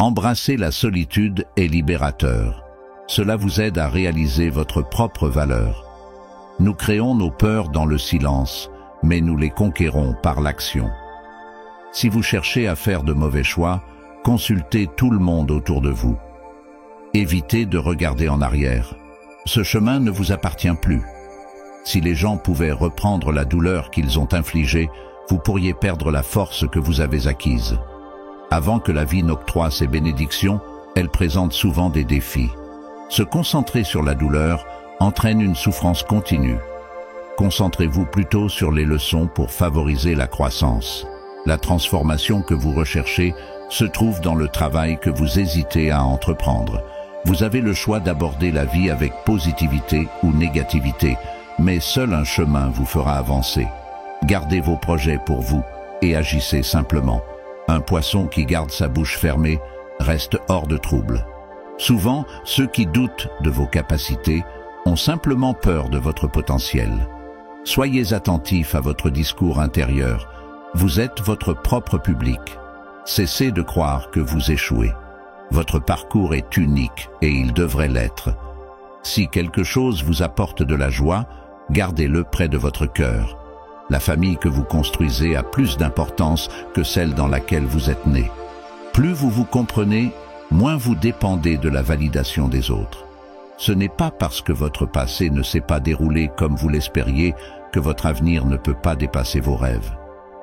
Embrasser la solitude est libérateur. Cela vous aide à réaliser votre propre valeur. Nous créons nos peurs dans le silence, mais nous les conquérons par l'action. Si vous cherchez à faire de mauvais choix, consultez tout le monde autour de vous. Évitez de regarder en arrière. Ce chemin ne vous appartient plus. Si les gens pouvaient reprendre la douleur qu'ils ont infligée, vous pourriez perdre la force que vous avez acquise. Avant que la vie n'octroie ses bénédictions, elle présente souvent des défis. Se concentrer sur la douleur entraîne une souffrance continue. Concentrez-vous plutôt sur les leçons pour favoriser la croissance. La transformation que vous recherchez se trouve dans le travail que vous hésitez à entreprendre. Vous avez le choix d'aborder la vie avec positivité ou négativité, mais seul un chemin vous fera avancer. Gardez vos projets pour vous et agissez simplement. Un poisson qui garde sa bouche fermée reste hors de trouble. Souvent, ceux qui doutent de vos capacités ont simplement peur de votre potentiel. Soyez attentifs à votre discours intérieur. Vous êtes votre propre public. Cessez de croire que vous échouez. Votre parcours est unique et il devrait l'être. Si quelque chose vous apporte de la joie, gardez-le près de votre cœur. La famille que vous construisez a plus d'importance que celle dans laquelle vous êtes né. Plus vous vous comprenez, moins vous dépendez de la validation des autres. Ce n'est pas parce que votre passé ne s'est pas déroulé comme vous l'espériez que votre avenir ne peut pas dépasser vos rêves.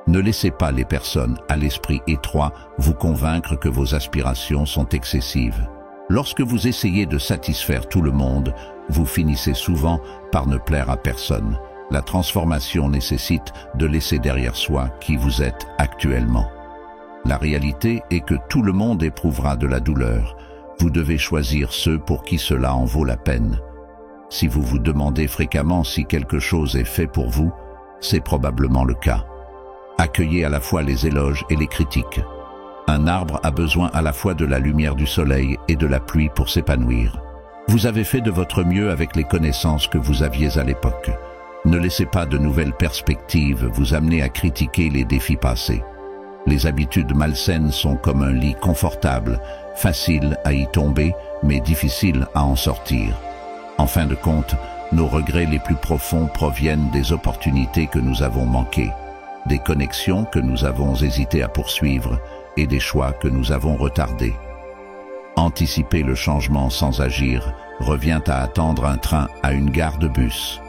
Ne laissez pas les personnes à l'esprit étroit vous convaincre que vos aspirations sont excessives. Lorsque vous essayez de satisfaire tout le monde, vous finissez souvent par ne plaire à personne. La transformation nécessite de laisser derrière soi qui vous êtes actuellement. La réalité est que tout le monde éprouvera de la douleur. Vous devez choisir ceux pour qui cela en vaut la peine. Si vous vous demandez fréquemment si quelque chose est fait pour vous, c'est probablement le cas. Accueillez à la fois les éloges et les critiques. Un arbre a besoin à la fois de la lumière du soleil et de la pluie pour s'épanouir. Vous avez fait de votre mieux avec les connaissances que vous aviez à l'époque. Ne laissez pas de nouvelles perspectives vous amener à critiquer les défis passés. Les habitudes malsaines sont comme un lit confortable, facile à y tomber, mais difficile à en sortir. En fin de compte, nos regrets les plus profonds proviennent des opportunités que nous avons manquées, des connexions que nous avons hésité à poursuivre et des choix que nous avons retardés. Anticiper le changement sans agir revient à attendre un train à une gare de bus.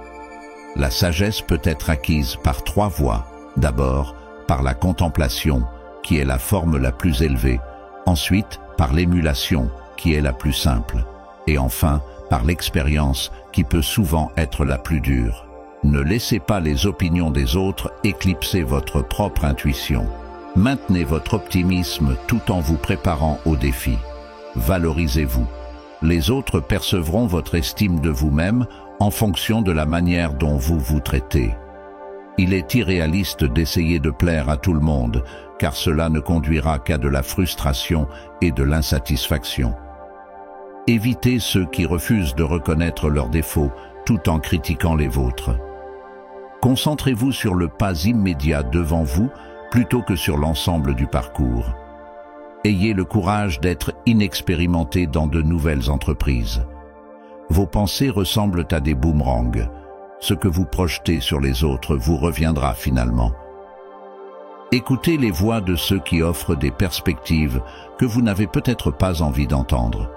La sagesse peut être acquise par 3 voies. D'abord, par la contemplation, qui est la forme la plus élevée. Ensuite, par l'émulation, qui est la plus simple. Et enfin, par l'expérience, qui peut souvent être la plus dure. Ne laissez pas les opinions des autres éclipser votre propre intuition. Maintenez votre optimisme tout en vous préparant aux défis. Valorisez-vous. Les autres percevront votre estime de vous-même en fonction de la manière dont vous vous traitez. Il est irréaliste d'essayer de plaire à tout le monde, car cela ne conduira qu'à de la frustration et de l'insatisfaction. Évitez ceux qui refusent de reconnaître leurs défauts tout en critiquant les vôtres. Concentrez-vous sur le pas immédiat devant vous plutôt que sur l'ensemble du parcours. Ayez le courage d'être inexpérimenté dans de nouvelles entreprises. Vos pensées ressemblent à des boomerangs. Ce que vous projetez sur les autres vous reviendra finalement. Écoutez les voix de ceux qui offrent des perspectives que vous n'avez peut-être pas envie d'entendre.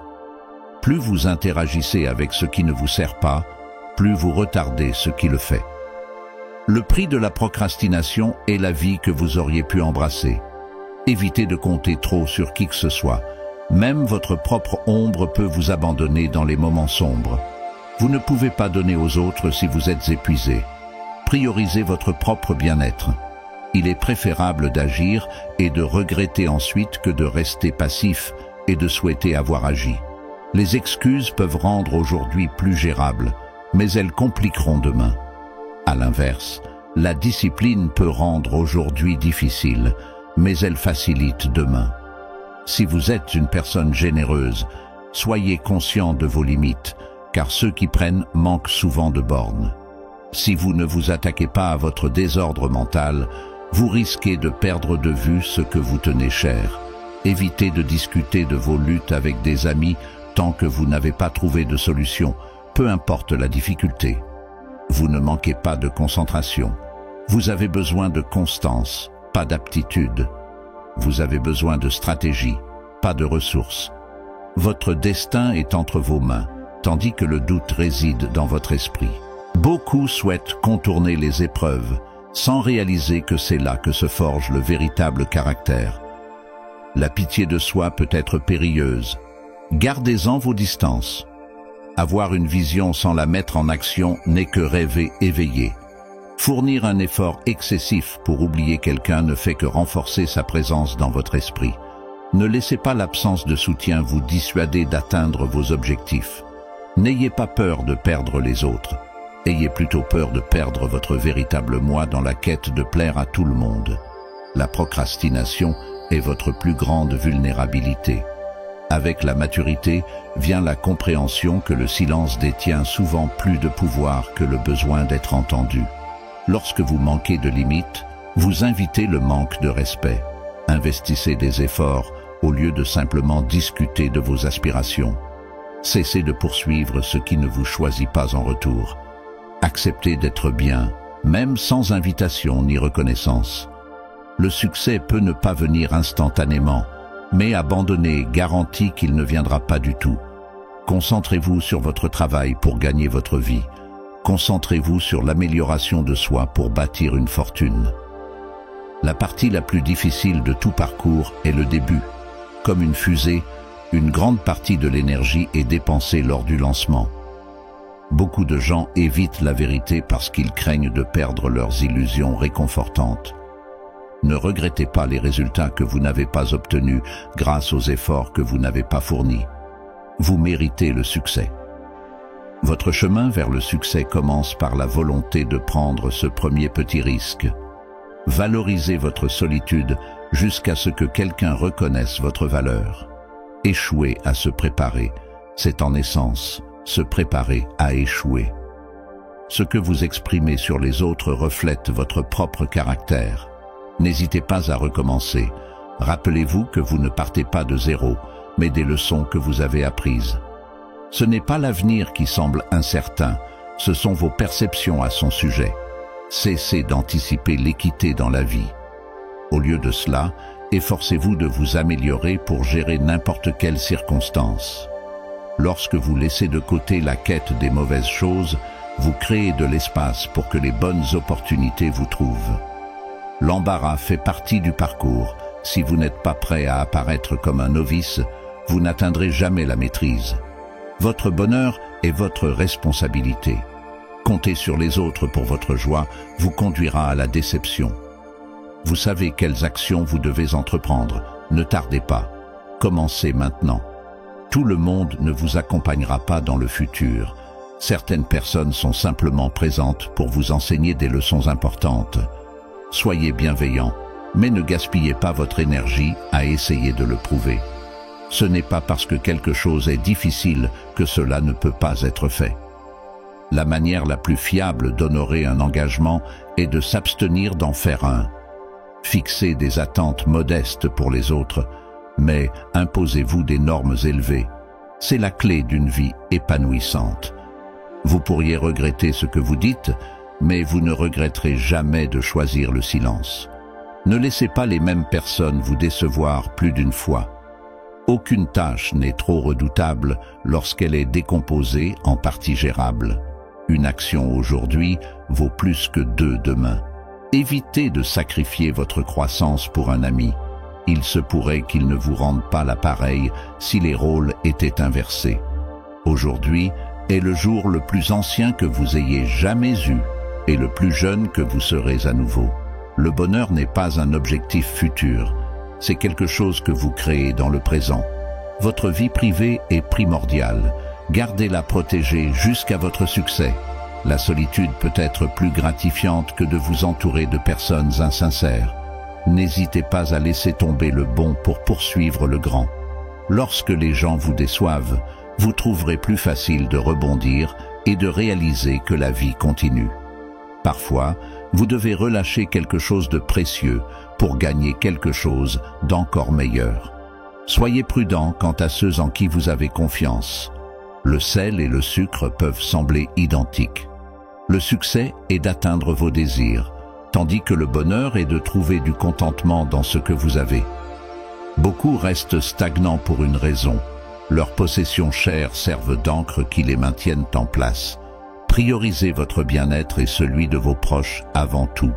Plus vous interagissez avec ce qui ne vous sert pas, plus vous retardez ce qui le fait. Le prix de la procrastination est la vie que vous auriez pu embrasser. Évitez de compter trop sur qui que ce soit. Même votre propre ombre peut vous abandonner dans les moments sombres. Vous ne pouvez pas donner aux autres si vous êtes épuisé. Priorisez votre propre bien-être. Il est préférable d'agir et de regretter ensuite que de rester passif et de souhaiter avoir agi. Les excuses peuvent rendre aujourd'hui plus gérable, mais elles compliqueront demain. À l'inverse, la discipline peut rendre aujourd'hui difficile, mais elle facilite demain. Si vous êtes une personne généreuse, soyez conscient de vos limites, car ceux qui prennent manquent souvent de bornes. Si vous ne vous attaquez pas à votre désordre mental, vous risquez de perdre de vue ce que vous tenez cher. Évitez de discuter de vos luttes avec des amis tant que vous n'avez pas trouvé de solution, peu importe la difficulté. Vous ne manquez pas de concentration. Vous avez besoin de constance, pas d'aptitude. Vous avez besoin de stratégie, pas de ressources. Votre destin est entre vos mains, tandis que le doute réside dans votre esprit. Beaucoup souhaitent contourner les épreuves, sans réaliser que c'est là que se forge le véritable caractère. La pitié de soi peut être périlleuse. Gardez-en vos distances. Avoir une vision sans la mettre en action n'est que rêver éveillé. Fournir un effort excessif pour oublier quelqu'un ne fait que renforcer sa présence dans votre esprit. Ne laissez pas l'absence de soutien vous dissuader d'atteindre vos objectifs. N'ayez pas peur de perdre les autres. Ayez plutôt peur de perdre votre véritable moi dans la quête de plaire à tout le monde. La procrastination est votre plus grande vulnérabilité. Avec la maturité vient la compréhension que le silence détient souvent plus de pouvoir que le besoin d'être entendu. Lorsque vous manquez de limites, vous invitez le manque de respect. Investissez des efforts au lieu de simplement discuter de vos aspirations. Cessez de poursuivre ce qui ne vous choisit pas en retour. Acceptez d'être bien, même sans invitation ni reconnaissance. Le succès peut ne pas venir instantanément, mais abandonner garantit qu'il ne viendra pas du tout. Concentrez-vous sur votre travail pour gagner votre vie. Concentrez-vous sur l'amélioration de soi pour bâtir une fortune. La partie la plus difficile de tout parcours est le début. Comme une fusée, une grande partie de l'énergie est dépensée lors du lancement. Beaucoup de gens évitent la vérité parce qu'ils craignent de perdre leurs illusions réconfortantes. Ne regrettez pas les résultats que vous n'avez pas obtenus grâce aux efforts que vous n'avez pas fournis. Vous méritez le succès. Votre chemin vers le succès commence par la volonté de prendre ce premier petit risque. Valorisez votre solitude jusqu'à ce que quelqu'un reconnaisse votre valeur. Échouer à se préparer, c'est en essence se préparer à échouer. Ce que vous exprimez sur les autres reflète votre propre caractère. N'hésitez pas à recommencer. Rappelez-vous que vous ne partez pas de zéro, mais des leçons que vous avez apprises. Ce n'est pas l'avenir qui semble incertain, ce sont vos perceptions à son sujet. Cessez d'anticiper l'équité dans la vie. Au lieu de cela, efforcez-vous de vous améliorer pour gérer n'importe quelle circonstance. Lorsque vous laissez de côté la quête des mauvaises choses, vous créez de l'espace pour que les bonnes opportunités vous trouvent. L'embarras fait partie du parcours. Si vous n'êtes pas prêt à apparaître comme un novice, vous n'atteindrez jamais la maîtrise. Votre bonheur est votre responsabilité. Compter sur les autres pour votre joie vous conduira à la déception. Vous savez quelles actions vous devez entreprendre. Ne tardez pas. Commencez maintenant. Tout le monde ne vous accompagnera pas dans le futur. Certaines personnes sont simplement présentes pour vous enseigner des leçons importantes. Soyez bienveillant, mais ne gaspillez pas votre énergie à essayer de le prouver. Ce n'est pas parce que quelque chose est difficile que cela ne peut pas être fait. La manière la plus fiable d'honorer un engagement est de s'abstenir d'en faire un. Fixez des attentes modestes pour les autres, mais imposez-vous des normes élevées. C'est la clé d'une vie épanouissante. Vous pourriez regretter ce que vous dites, mais vous ne regretterez jamais de choisir le silence. Ne laissez pas les mêmes personnes vous décevoir plus d'une fois. Aucune tâche n'est trop redoutable lorsqu'elle est décomposée en parties gérables. Une action aujourd'hui vaut plus que 2 demain. Évitez de sacrifier votre croissance pour un ami. Il se pourrait qu'il ne vous rende pas l'appareil si les rôles étaient inversés. Aujourd'hui est le jour le plus ancien que vous ayez jamais eu et le plus jeune que vous serez à nouveau. Le bonheur n'est pas un objectif futur, c'est quelque chose que vous créez dans le présent. Votre vie privée est primordiale. Gardez-la protégée jusqu'à votre succès. La solitude peut être plus gratifiante que de vous entourer de personnes insincères. N'hésitez pas à laisser tomber le bon pour poursuivre le grand. Lorsque les gens vous déçoivent, vous trouverez plus facile de rebondir et de réaliser que la vie continue. Parfois, vous devez relâcher quelque chose de précieux pour gagner quelque chose d'encore meilleur. Soyez prudent quant à ceux en qui vous avez confiance. Le sel et le sucre peuvent sembler identiques. Le succès est d'atteindre vos désirs, tandis que le bonheur est de trouver du contentement dans ce que vous avez. Beaucoup restent stagnants pour une raison. Leurs possessions chères servent d'encre qui les maintiennent en place. Priorisez votre bien-être et celui de vos proches avant tout.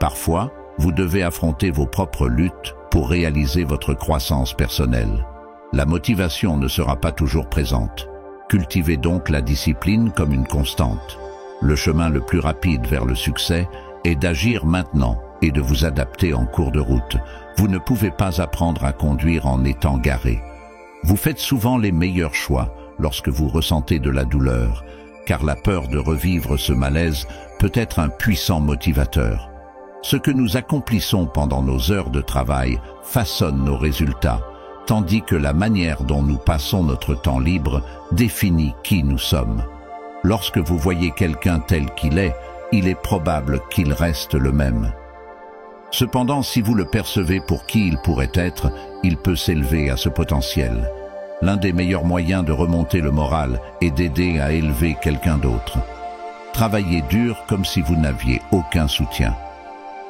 Parfois, vous devez affronter vos propres luttes pour réaliser votre croissance personnelle. La motivation ne sera pas toujours présente. Cultivez donc la discipline comme une constante. Le chemin le plus rapide vers le succès est d'agir maintenant et de vous adapter en cours de route. Vous ne pouvez pas apprendre à conduire en étant garé. Vous faites souvent les meilleurs choix lorsque vous ressentez de la douleur, car la peur de revivre ce malaise peut être un puissant motivateur. Ce que nous accomplissons pendant nos heures de travail façonne nos résultats, tandis que la manière dont nous passons notre temps libre définit qui nous sommes. Lorsque vous voyez quelqu'un tel qu'il est, il est probable qu'il reste le même. Cependant, si vous le percevez pour qui il pourrait être, il peut s'élever à ce potentiel. L'un des meilleurs moyens de remonter le moral est d'aider à élever quelqu'un d'autre. Travaillez dur comme si vous n'aviez aucun soutien.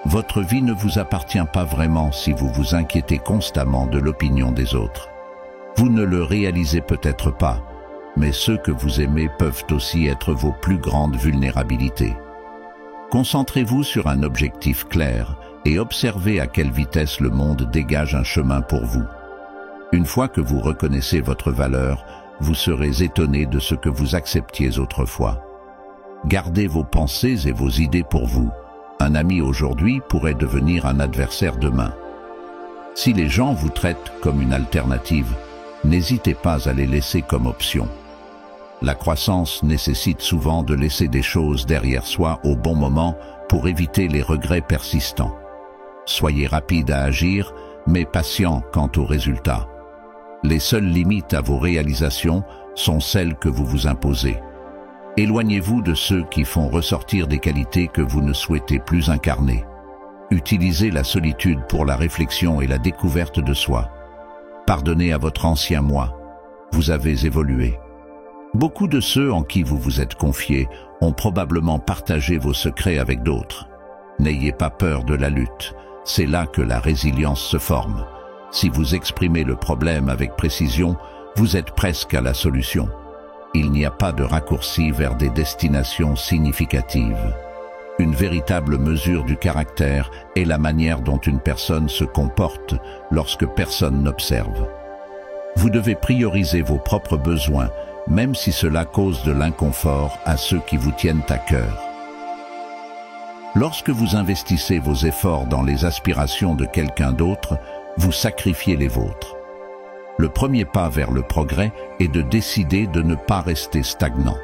Votre vie ne vous appartient pas vraiment si vous vous inquiétez constamment de l'opinion des autres. Vous ne le réalisez peut-être pas, mais ceux que vous aimez peuvent aussi être vos plus grandes vulnérabilités. Concentrez-vous sur un objectif clair et observez à quelle vitesse le monde dégage un chemin pour vous. Une fois que vous reconnaissez votre valeur, vous serez étonné de ce que vous acceptiez autrefois. Gardez vos pensées et vos idées pour vous. Un ami aujourd'hui pourrait devenir un adversaire demain. Si les gens vous traitent comme une alternative, n'hésitez pas à les laisser comme option. La croissance nécessite souvent de laisser des choses derrière soi au bon moment pour éviter les regrets persistants. Soyez rapide à agir, mais patient quant aux résultats. Les seules limites à vos réalisations sont celles que vous vous imposez. Éloignez-vous de ceux qui font ressortir des qualités que vous ne souhaitez plus incarner. Utilisez la solitude pour la réflexion et la découverte de soi. Pardonnez à votre ancien moi. Vous avez évolué. Beaucoup de ceux en qui vous vous êtes confiés ont probablement partagé vos secrets avec d'autres. N'ayez pas peur de la lutte. C'est là que la résilience se forme. Si vous exprimez le problème avec précision, vous êtes presque à la solution. Il n'y a pas de raccourci vers des destinations significatives. Une véritable mesure du caractère est la manière dont une personne se comporte lorsque personne n'observe. Vous devez prioriser vos propres besoins, même si cela cause de l'inconfort à ceux qui vous tiennent à cœur. Lorsque vous investissez vos efforts dans les aspirations de quelqu'un d'autre, vous sacrifiez les vôtres. Le premier pas vers le progrès est de décider de ne pas rester stagnant.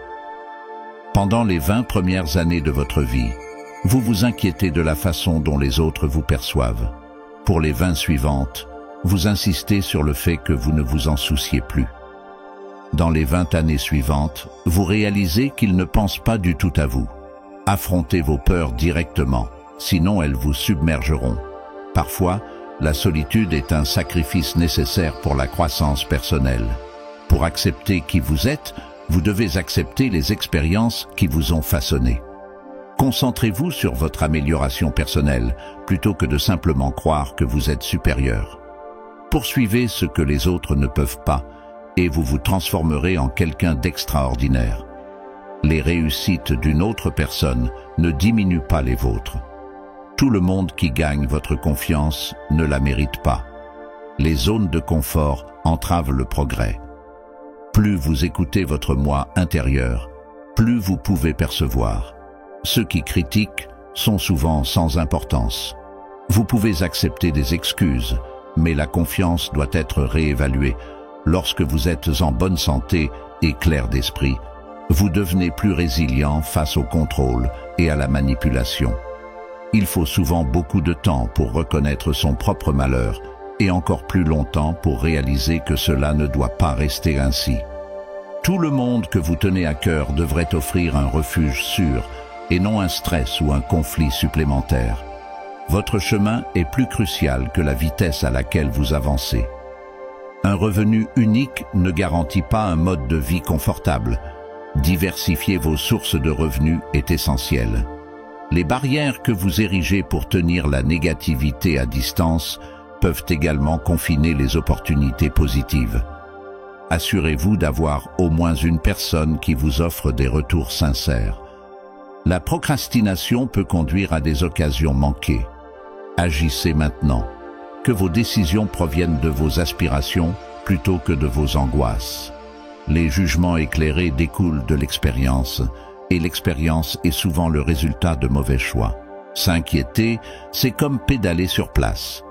Pendant les 20 premières années de votre vie, vous vous inquiétez de la façon dont les autres vous perçoivent. Pour les 20 suivantes, vous insistez sur le fait que vous ne vous en souciez plus. Dans les 20 années suivantes, vous réalisez qu'ils ne pensent pas du tout à vous. Affrontez vos peurs directement, sinon elles vous submergeront. Parfois, la solitude est un sacrifice nécessaire pour la croissance personnelle. Pour accepter qui vous êtes, vous devez accepter les expériences qui vous ont façonné. Concentrez-vous sur votre amélioration personnelle, plutôt que de simplement croire que vous êtes supérieur. Poursuivez ce que les autres ne peuvent pas, et vous vous transformerez en quelqu'un d'extraordinaire. Les réussites d'une autre personne ne diminuent pas les vôtres. Tout le monde qui gagne votre confiance ne la mérite pas. Les zones de confort entravent le progrès. Plus vous écoutez votre moi intérieur, plus vous pouvez percevoir. Ceux qui critiquent sont souvent sans importance. Vous pouvez accepter des excuses, mais la confiance doit être réévaluée. Lorsque vous êtes en bonne santé et clair d'esprit, vous devenez plus résilient face au contrôle et à la manipulation. Il faut souvent beaucoup de temps pour reconnaître son propre malheur et encore plus longtemps pour réaliser que cela ne doit pas rester ainsi. Tout le monde que vous tenez à cœur devrait offrir un refuge sûr et non un stress ou un conflit supplémentaire. Votre chemin est plus crucial que la vitesse à laquelle vous avancez. Un revenu unique ne garantit pas un mode de vie confortable. Diversifier vos sources de revenus est essentiel. Les barrières que vous érigez pour tenir la négativité à distance peuvent également confiner les opportunités positives. Assurez-vous d'avoir au moins une personne qui vous offre des retours sincères. La procrastination peut conduire à des occasions manquées. Agissez maintenant. Que vos décisions proviennent de vos aspirations plutôt que de vos angoisses. Les jugements éclairés découlent de l'expérience, et l'expérience est souvent le résultat de mauvais choix. S'inquiéter, c'est comme pédaler sur place.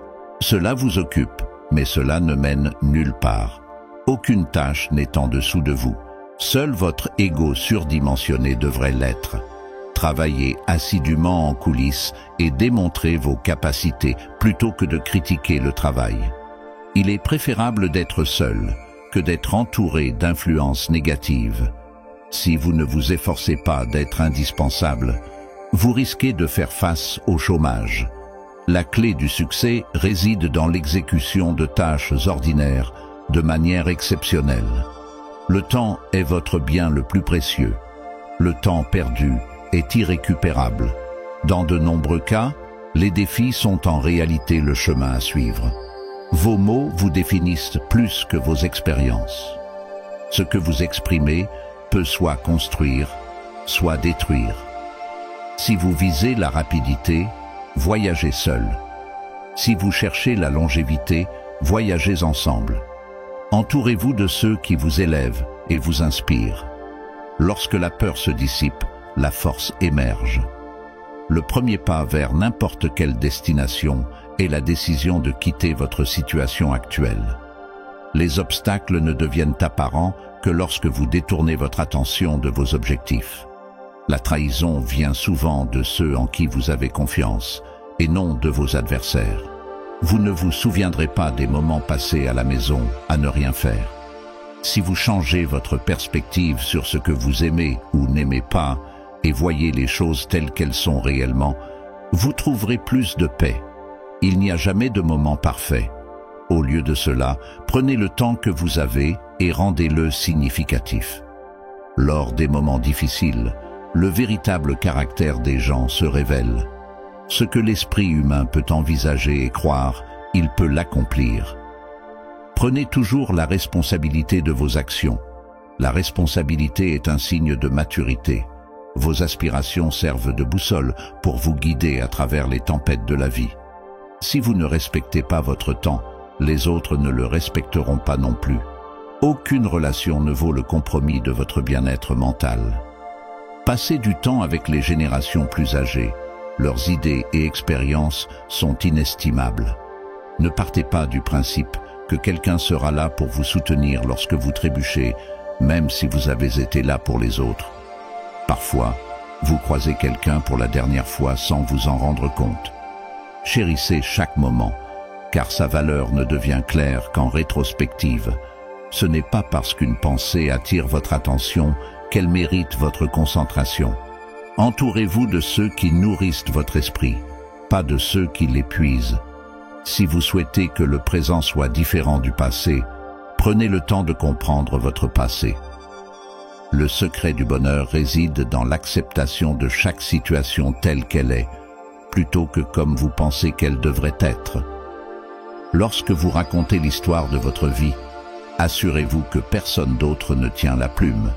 Cela vous occupe, mais cela ne mène nulle part. Aucune tâche n'est en dessous de vous. Seul votre ego surdimensionné devrait l'être. Travaillez assidûment en coulisses et démontrez vos capacités plutôt que de critiquer le travail. Il est préférable d'être seul que d'être entouré d'influences négatives. Si vous ne vous efforcez pas d'être indispensable, vous risquez de faire face au chômage. La clé du succès réside dans l'exécution de tâches ordinaires de manière exceptionnelle. Le temps est votre bien le plus précieux. Le temps perdu est irrécupérable. Dans de nombreux cas, les défis sont en réalité le chemin à suivre. Vos mots vous définissent plus que vos expériences. Ce que vous exprimez peut soit construire, soit détruire. Si vous visez la rapidité, voyagez seul. Si vous cherchez la longévité, voyagez ensemble. Entourez-vous de ceux qui vous élèvent et vous inspirent. Lorsque la peur se dissipe, la force émerge. Le premier pas vers n'importe quelle destination est la décision de quitter votre situation actuelle. Les obstacles ne deviennent apparents que lorsque vous détournez votre attention de vos objectifs. La trahison vient souvent de ceux en qui vous avez confiance, et non de vos adversaires. Vous ne vous souviendrez pas des moments passés à la maison à ne rien faire. Si vous changez votre perspective sur ce que vous aimez ou n'aimez pas et voyez les choses telles qu'elles sont réellement, vous trouverez plus de paix. Il n'y a jamais de moment parfait. Au lieu de cela, prenez le temps que vous avez et rendez-le significatif. Lors des moments difficiles, le véritable caractère des gens se révèle. Ce que l'esprit humain peut envisager et croire, il peut l'accomplir. Prenez toujours la responsabilité de vos actions. La responsabilité est un signe de maturité. Vos aspirations servent de boussole pour vous guider à travers les tempêtes de la vie. Si vous ne respectez pas votre temps, les autres ne le respecteront pas non plus. Aucune relation ne vaut le compromis de votre bien-être mental. Passez du temps avec les générations plus âgées. Leurs idées et expériences sont inestimables. Ne partez pas du principe que quelqu'un sera là pour vous soutenir lorsque vous trébuchez, même si vous avez été là pour les autres. Parfois, vous croisez quelqu'un pour la dernière fois sans vous en rendre compte. Chérissez chaque moment, car sa valeur ne devient claire qu'en rétrospective. Ce n'est pas parce qu'une pensée attire votre attention qu'elle mérite votre concentration. Entourez-vous de ceux qui nourrissent votre esprit, pas de ceux qui l'épuisent. Si vous souhaitez que le présent soit différent du passé, prenez le temps de comprendre votre passé. Le secret du bonheur réside dans l'acceptation de chaque situation telle qu'elle est, plutôt que comme vous pensez qu'elle devrait être. Lorsque vous racontez l'histoire de votre vie, assurez-vous que personne d'autre ne tient la plume.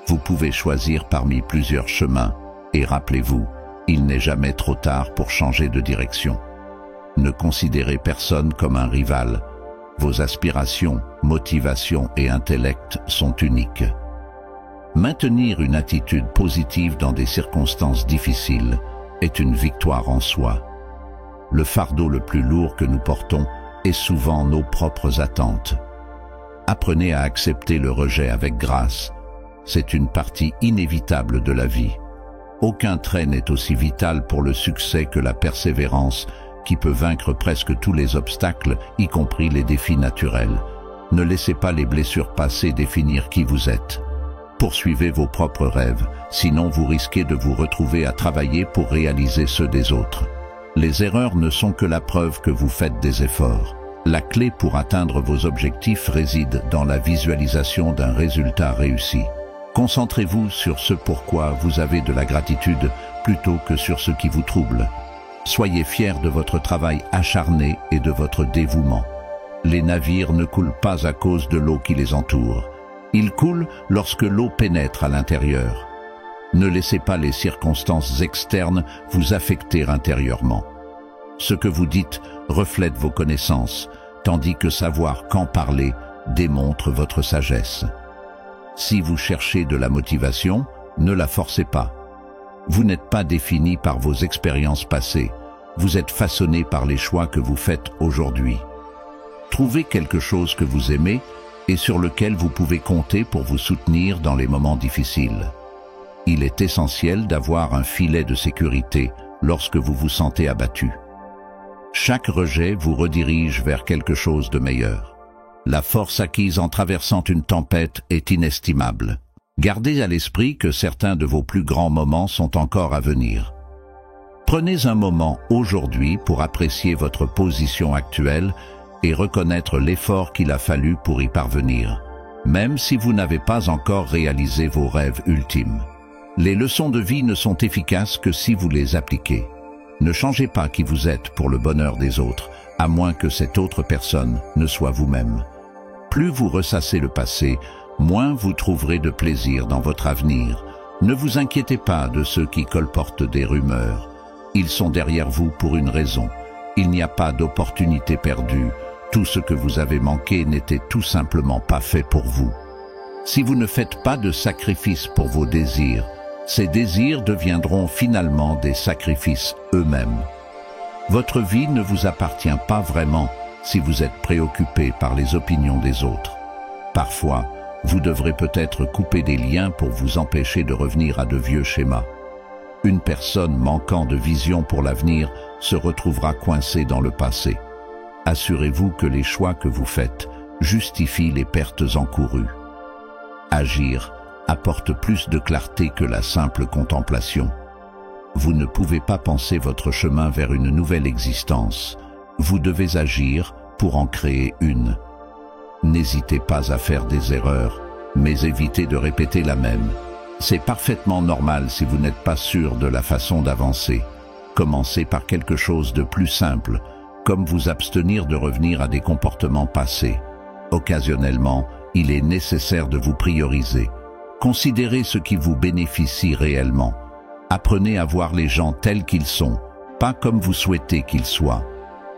Vous pouvez choisir parmi plusieurs chemins, et rappelez-vous, il n'est jamais trop tard pour changer de direction. Ne considérez personne comme un rival. Vos aspirations, motivations et intellect sont uniques. Maintenir une attitude positive dans des circonstances difficiles est une victoire en soi. Le fardeau le plus lourd que nous portons est souvent nos propres attentes. Apprenez à accepter le rejet avec grâce. C'est une partie inévitable de la vie. Aucun trait n'est aussi vital pour le succès que la persévérance, qui peut vaincre presque tous les obstacles, y compris les défis naturels. Ne laissez pas les blessures passées définir qui vous êtes. Poursuivez vos propres rêves, sinon vous risquez de vous retrouver à travailler pour réaliser ceux des autres. Les erreurs ne sont que la preuve que vous faites des efforts. La clé pour atteindre vos objectifs réside dans la visualisation d'un résultat réussi. Concentrez-vous sur ce pourquoi vous avez de la gratitude plutôt que sur ce qui vous trouble. Soyez fiers de votre travail acharné et de votre dévouement. Les navires ne coulent pas à cause de l'eau qui les entoure. Ils coulent lorsque l'eau pénètre à l'intérieur. Ne laissez pas les circonstances externes vous affecter intérieurement. Ce que vous dites reflète vos connaissances, tandis que savoir quand parler démontre votre sagesse. Si vous cherchez de la motivation, ne la forcez pas. Vous n'êtes pas défini par vos expériences passées, vous êtes façonné par les choix que vous faites aujourd'hui. Trouvez quelque chose que vous aimez et sur lequel vous pouvez compter pour vous soutenir dans les moments difficiles. Il est essentiel d'avoir un filet de sécurité lorsque vous vous sentez abattu. Chaque rejet vous redirige vers quelque chose de meilleur. La force acquise en traversant une tempête est inestimable. Gardez à l'esprit que certains de vos plus grands moments sont encore à venir. Prenez un moment aujourd'hui pour apprécier votre position actuelle et reconnaître l'effort qu'il a fallu pour y parvenir, même si vous n'avez pas encore réalisé vos rêves ultimes. Les leçons de vie ne sont efficaces que si vous les appliquez. Ne changez pas qui vous êtes pour le bonheur des autres, à moins que cette autre personne ne soit vous-même. Plus vous ressassez le passé, moins vous trouverez de plaisir dans votre avenir. Ne vous inquiétez pas de ceux qui colportent des rumeurs. Ils sont derrière vous pour une raison. Il n'y a pas d'opportunité perdue. Tout ce que vous avez manqué n'était tout simplement pas fait pour vous. Si vous ne faites pas de sacrifices pour vos désirs, ces désirs deviendront finalement des sacrifices eux-mêmes. Votre vie ne vous appartient pas vraiment si vous êtes préoccupé par les opinions des autres. Parfois, vous devrez peut-être couper des liens pour vous empêcher de revenir à de vieux schémas. Une personne manquant de vision pour l'avenir se retrouvera coincée dans le passé. Assurez-vous que les choix que vous faites justifient les pertes encourues. Agir apporte plus de clarté que la simple contemplation. Vous ne pouvez pas penser votre chemin vers une nouvelle existence. Vous devez agir pour en créer une. N'hésitez pas à faire des erreurs, mais évitez de répéter la même. C'est parfaitement normal si vous n'êtes pas sûr de la façon d'avancer. Commencez par quelque chose de plus simple, comme vous abstenir de revenir à des comportements passés. Occasionnellement, il est nécessaire de vous prioriser. Considérez ce qui vous bénéficie réellement. Apprenez à voir les gens tels qu'ils sont, pas comme vous souhaitez qu'ils soient.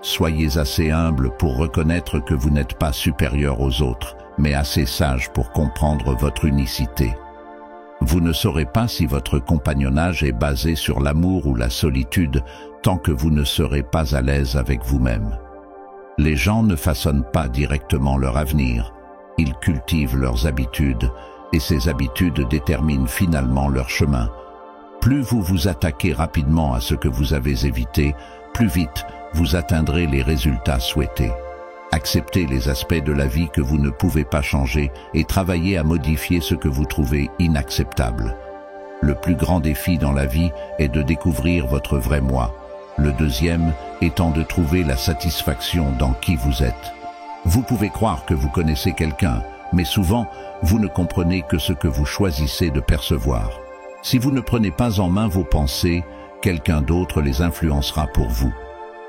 Soyez assez humble pour reconnaître que vous n'êtes pas supérieur aux autres, mais assez sage pour comprendre votre unicité. Vous ne saurez pas si votre compagnonnage est basé sur l'amour ou la solitude tant que vous ne serez pas à l'aise avec vous-même. Les gens ne façonnent pas directement leur avenir, ils cultivent leurs habitudes, et ces habitudes déterminent finalement leur chemin. Plus vous vous attaquez rapidement à ce que vous avez évité, plus vite vous atteindrez les résultats souhaités. Acceptez les aspects de la vie que vous ne pouvez pas changer et travaillez à modifier ce que vous trouvez inacceptable. Le plus grand défi dans la vie est de découvrir votre vrai moi. Le deuxième étant de trouver la satisfaction dans qui vous êtes. Vous pouvez croire que vous connaissez quelqu'un, mais souvent, vous ne comprenez que ce que vous choisissez de percevoir. Si vous ne prenez pas en main vos pensées, quelqu'un d'autre les influencera pour vous.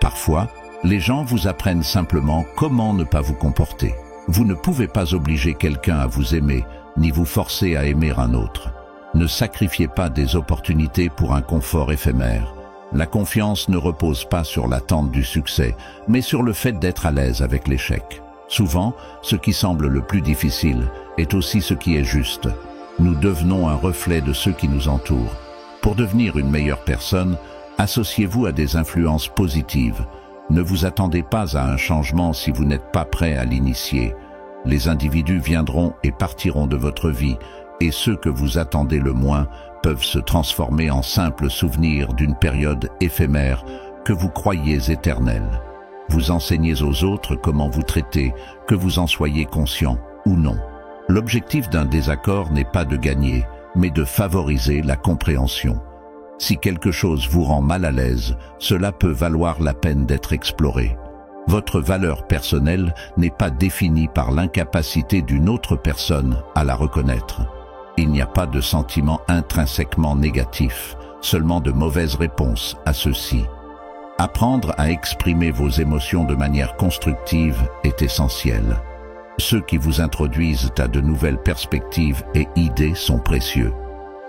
Parfois, les gens vous apprennent simplement comment ne pas vous comporter. Vous ne pouvez pas obliger quelqu'un à vous aimer, ni vous forcer à aimer un autre. Ne sacrifiez pas des opportunités pour un confort éphémère. La confiance ne repose pas sur l'attente du succès, mais sur le fait d'être à l'aise avec l'échec. Souvent, ce qui semble le plus difficile est aussi ce qui est juste. Nous devenons un reflet de ceux qui nous entourent. Pour devenir une meilleure personne, associez-vous à des influences positives. Ne vous attendez pas à un changement si vous n'êtes pas prêt à l'initier. Les individus viendront et partiront de votre vie, et ceux que vous attendez le moins peuvent se transformer en simples souvenirs d'une période éphémère que vous croyez éternelle. Vous enseignez aux autres comment vous traiter, que vous en soyez conscient ou non. L'objectif d'un désaccord n'est pas de gagner, mais de favoriser la compréhension. Si quelque chose vous rend mal à l'aise, cela peut valoir la peine d'être exploré. Votre valeur personnelle n'est pas définie par l'incapacité d'une autre personne à la reconnaître. Il n'y a pas de sentiment intrinsèquement négatif, seulement de mauvaises réponses à ceux-ci. Apprendre à exprimer vos émotions de manière constructive est essentiel. Ceux qui vous introduisent à de nouvelles perspectives et idées sont précieux.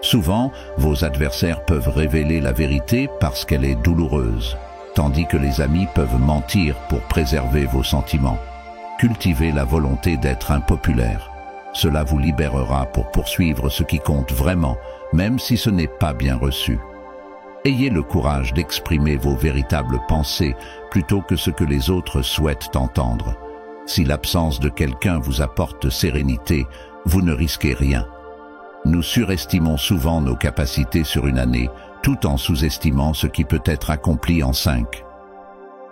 Souvent, vos adversaires peuvent révéler la vérité parce qu'elle est douloureuse, tandis que les amis peuvent mentir pour préserver vos sentiments. Cultivez la volonté d'être impopulaire. Cela vous libérera pour poursuivre ce qui compte vraiment, même si ce n'est pas bien reçu. Ayez le courage d'exprimer vos véritables pensées plutôt que ce que les autres souhaitent entendre. Si l'absence de quelqu'un vous apporte sérénité, vous ne risquez rien. Nous surestimons souvent nos capacités sur une année, tout en sous-estimant ce qui peut être accompli en 5.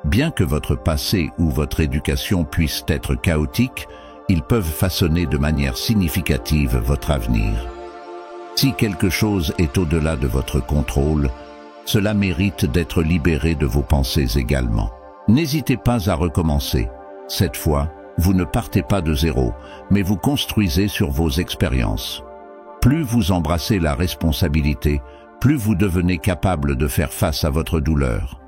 Bien que votre passé ou votre éducation puissent être chaotiques, ils peuvent façonner de manière significative votre avenir. Si quelque chose est au-delà de votre contrôle, cela mérite d'être libéré de vos pensées également. N'hésitez pas à recommencer. Cette fois, vous ne partez pas de zéro, mais vous construisez sur vos expériences. Plus vous embrassez la responsabilité, plus vous devenez capable de faire face à votre douleur.